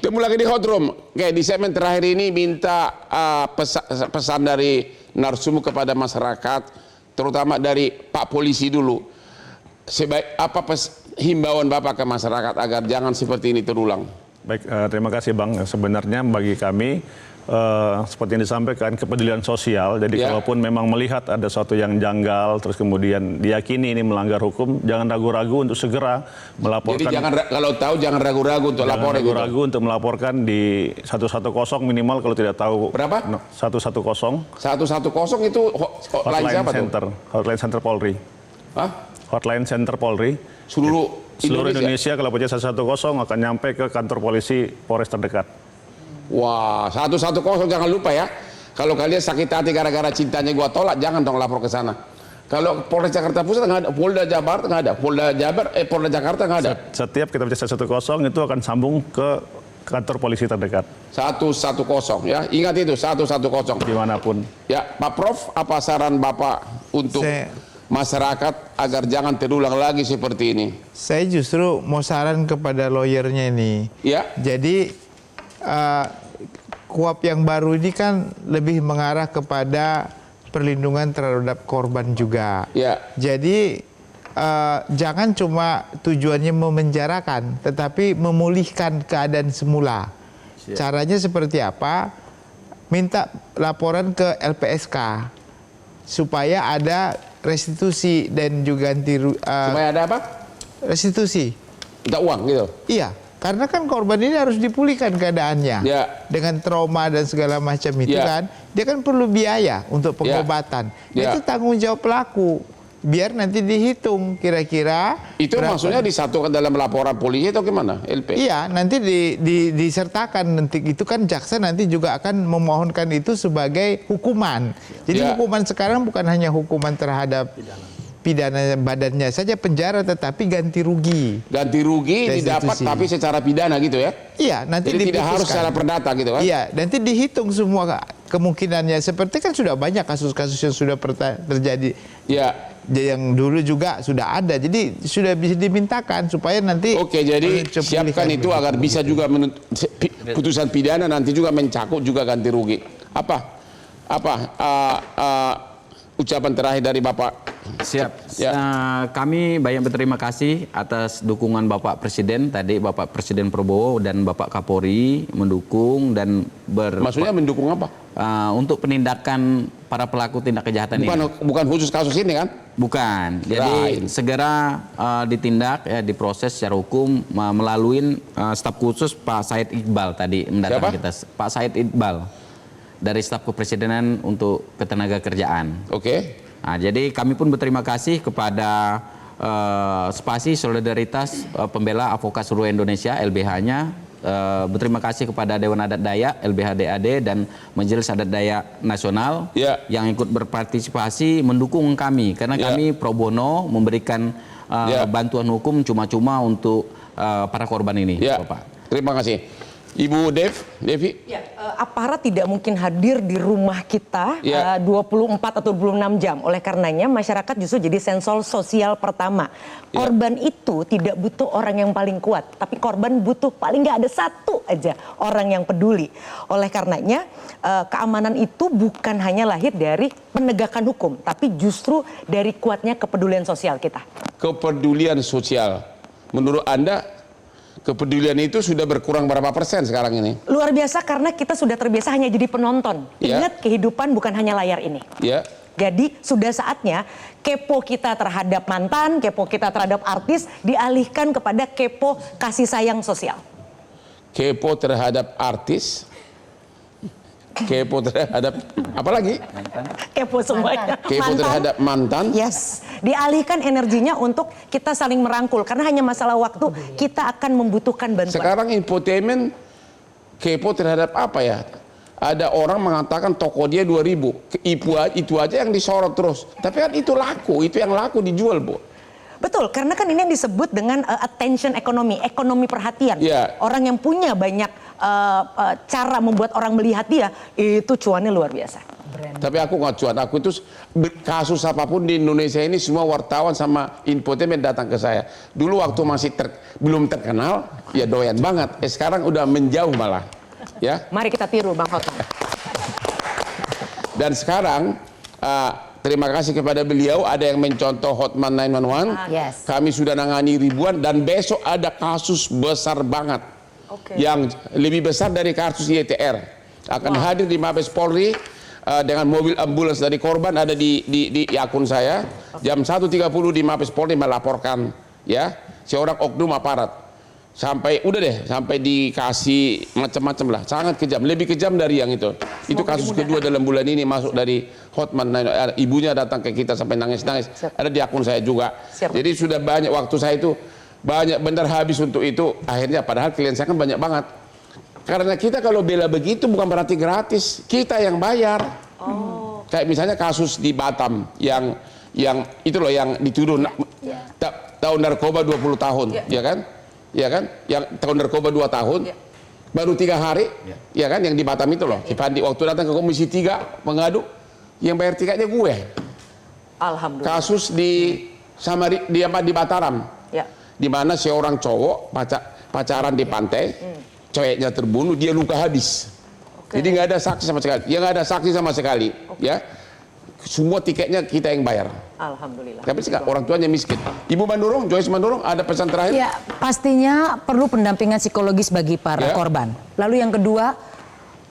Temu lagi di hot room. Oke, di segmen terakhir ini minta pesan dari narsumu kepada masyarakat, terutama dari Pak Polisi dulu. Sebaik apa himbauan Bapak ke masyarakat agar jangan seperti ini terulang? Baik, terima kasih Bang. Sebenarnya bagi kami seperti yang disampaikan kepedulian sosial. Jadi kalaupun memang melihat ada sesuatu yang janggal, terus kemudian diyakini ini melanggar hukum, jangan ragu-ragu untuk segera melaporkan. Jadi jangan kalau tahu jangan ragu-ragu untuk lapor. Jangan ragu-ragu untuk melaporkan di 110 minimal kalau tidak tahu. Berapa? 110. 110 itu hotline siapa center, tuh? Hotline center Polri. Hah? Hotline center Polri. Seluruh Indonesia kalau punya 110 akan nyampe ke kantor polisi Polres terdekat. Wah, 110 jangan lupa ya. Kalau kalian sakit hati gara-gara cintanya gua tolak, jangan dong lapor ke sana. Kalau Polres Jakarta Pusat nggak ada, Polda Jabar nggak ada, Polda Jakarta nggak ada. Setiap kita baca 110 itu akan sambung ke kantor polisi terdekat. 110 ya, ingat itu 110. Dimanapun. Ya, Pak Prof, apa saran Bapak untuk masyarakat agar jangan terulang lagi seperti ini? Saya justru mau saran kepada lawyernya ini. Ya. Jadi KUHP yang baru ini kan lebih mengarah kepada perlindungan terhadap korban juga. Ya. Jadi jangan cuma tujuannya memenjarakan, tetapi memulihkan keadaan semula. Caranya seperti apa? Minta laporan ke LPSK supaya ada restitusi dan juga ganti. Supaya ada apa? Restitusi. Minta uang gitu. Iya. Karena kan korban ini harus dipulihkan keadaannya. Ya. Dengan trauma dan segala macam itu kan. Dia kan perlu biaya untuk pengobatan. Itu tanggung jawab pelaku. Biar nanti dihitung kira-kira. Itu berapa. Maksudnya disatukan dalam laporan polisi atau gimana? LP? Iya, nanti disertakan. Nanti itu kan jaksa nanti juga akan memohonkan itu sebagai hukuman. Jadi hukuman sekarang bukan hanya hukuman terhadap pidana badannya saja penjara, tetapi ganti rugi. Ganti rugi didapat tapi secara pidana gitu ya? Iya, nanti jadi tidak harus secara perdata gitu kan? Iya, nanti dihitung semua kemungkinannya. Seperti kan sudah banyak kasus-kasus yang sudah terjadi. Iya. Yang dulu juga sudah ada. Jadi sudah bisa dimintakan supaya nanti. Oke, jadi siapkan itu agar bisa juga putusan pidana nanti juga mencakup juga ganti rugi. Ucapan terakhir dari Bapak? Siap. Kami banyak berterima kasih atas dukungan Bapak Presiden tadi, Bapak Presiden Prabowo dan Bapak Kapolri mendukung dan Maksudnya mendukung apa? Untuk penindakan para pelaku tindak kejahatan ini. Bukan khusus kasus ini kan? Bukan. Jadi segera ditindak ya, diproses secara hukum melalui staf khusus Pak Said Iqbal tadi mendatangi kita. Pak Said Iqbal dari staf kepresidenan untuk ketenaga kerjaan. Oke. Nah, jadi kami pun berterima kasih kepada Spasi Solidaritas Pembela Advokat Seluruh Indonesia LBH-nya. Berterima kasih kepada Dewan Adat Dayak LBH DAD dan Majelis Adat Dayak Nasional yang ikut berpartisipasi mendukung kami karena kami pro bono memberikan bantuan hukum cuma-cuma untuk para korban ini, Bapak. Terima kasih. Ibu Devi? Ya, aparat tidak mungkin hadir di rumah kita 24 atau 26 jam. Oleh karenanya masyarakat justru jadi sensor sosial pertama. Korban itu tidak butuh orang yang paling kuat, tapi korban butuh paling nggak ada satu aja orang yang peduli. Oleh karenanya keamanan itu bukan hanya lahir dari penegakan hukum, tapi justru dari kuatnya kepedulian sosial kita. Kepedulian sosial. Menurut Anda kepedulian itu sudah berkurang berapa persen sekarang ini? Luar biasa karena kita sudah terbiasa hanya jadi penonton. Ingat kehidupan bukan hanya layar ini. Jadi sudah saatnya kepo kita terhadap mantan, kepo kita terhadap artis dialihkan kepada kepo kasih sayang sosial. Kepo terhadap artis, kepo terhadap apa lagi? Kepo semuanya. Kepo terhadap mantan. Yes. Dialihkan energinya untuk kita saling merangkul karena hanya masalah waktu kita akan membutuhkan bantuan. Sekarang infotainment kepo terhadap apa ya? Ada orang mengatakan toko dia 2.000, itu aja yang disorot terus. Tapi kan itu laku, itu yang laku dijual, Bu. Betul, karena kan ini yang disebut dengan attention ekonomi perhatian. Orang yang punya banyak cara membuat orang melihat dia, itu cuannya luar biasa. Tapi aku nggak cuan, aku itu kasus apapun di Indonesia ini semua wartawan sama infotainment datang ke saya. Dulu waktu masih belum terkenal, ya doyan banget. Sekarang udah menjauh malah. Ya. Mari kita tiru Bang Hotman. Dan sekarang terima kasih kepada beliau, ada yang mencontoh Hotman 911. Yes. Kami sudah nangani ribuan dan besok ada kasus besar banget. Yang lebih besar dari kasus YTR. Akan hadir di Mabes Polri dengan mobil ambulans dari korban, ada di akun saya. Jam 1.30 di Mabes Polri melaporkan ya seorang oknum aparat. Sampai dikasih macam-macam lah, sangat kejam, lebih kejam dari yang itu. Itu kasus kedua dalam bulan ini masuk dari Hotman. Ibunya datang ke kita sampai nangis-nangis. Ada di akun saya juga. Jadi sudah banyak, waktu saya itu banyak benar habis untuk itu. Akhirnya padahal klien saya kan banyak banget. Karena kita kalau bela begitu bukan berarti gratis, kita yang bayar. Kayak misalnya kasus di Batam yang itu loh yang dituduh tahun narkoba 20 tahun, ya kan? Ya kan, yang tahun narkoba 2 tahun, baru 3 hari, ya kan, yang di Batam itu loh. Cipandi waktu datang ke Komisi 3 mengadu, yang bayar tiketnya gue. Alhamdulillah. Kasus di Mataram, di mana seorang cowok pacaran di pantai, ceweknya terbunuh, dia luka habis. Jadi nggak ada saksi sama sekali, ya. Semua tiketnya kita yang bayar. Alhamdulillah. Tapi orang tuanya miskin. Ibu Mandurung, Joyce Mandurung, ada pesan terakhir? Ya, pastinya perlu pendampingan psikologis bagi para korban. Lalu yang kedua,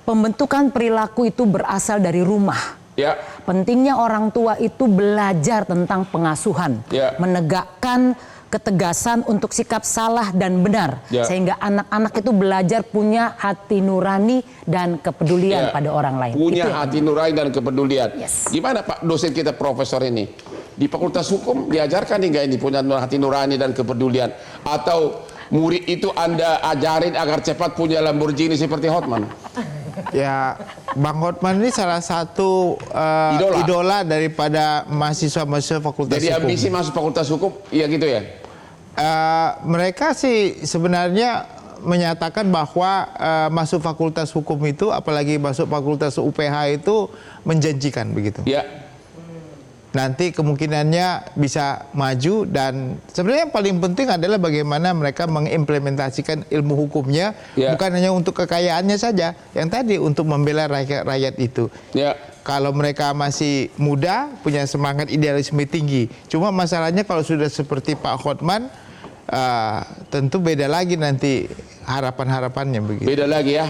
pembentukan perilaku itu berasal dari rumah. Ya. Pentingnya orang tua itu belajar tentang pengasuhan, menegakkan ketegasan untuk sikap salah dan benar, sehingga anak-anak itu belajar punya hati nurani dan kepedulian pada orang lain. Punya itu hati nurani dan kepedulian. Yes. Gimana Pak dosen kita profesor ini? Di Fakultas Hukum diajarkan nggak ini punya hati nurani dan kepedulian? Atau murid itu Anda ajarin agar cepat punya Lamborghini seperti Hotman? Ya, Bang Hotman ini salah satu idola daripada mahasiswa-mahasiswa Fakultas Jadi Hukum. ambisi masuk Fakultas Hukum, ya gitu ya? Mereka sih sebenarnya menyatakan bahwa masuk Fakultas Hukum itu, apalagi masuk Fakultas UPH itu menjanjikan begitu. Ya. Nanti kemungkinannya bisa maju, dan sebenarnya yang paling penting adalah bagaimana mereka mengimplementasikan ilmu hukumnya, bukan hanya untuk kekayaannya saja, yang tadi untuk membela rakyat itu. Kalau mereka masih muda, punya semangat idealisme tinggi. Cuma masalahnya kalau sudah seperti Pak Hotman, tentu beda lagi nanti harapan-harapannya begitu. Beda lagi ya.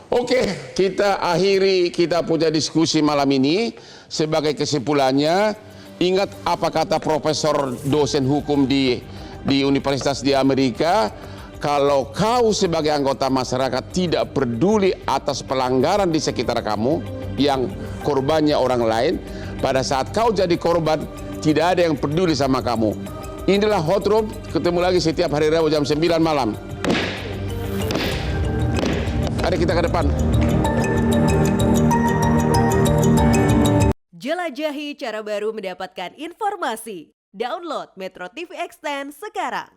Oke, kita akhiri kita punya diskusi malam ini. Sebagai kesimpulannya, ingat apa kata profesor dosen hukum di universitas di Amerika, kalau kau sebagai anggota masyarakat tidak peduli atas pelanggaran di sekitar kamu yang korbannya orang lain, pada saat kau jadi korban tidak ada yang peduli sama kamu. Inilah Hot Room, ketemu lagi setiap hari Rabu jam 9 malam. Mari kita ke depan. Jelajahi cara baru mendapatkan informasi. Download Metro TV Extend sekarang.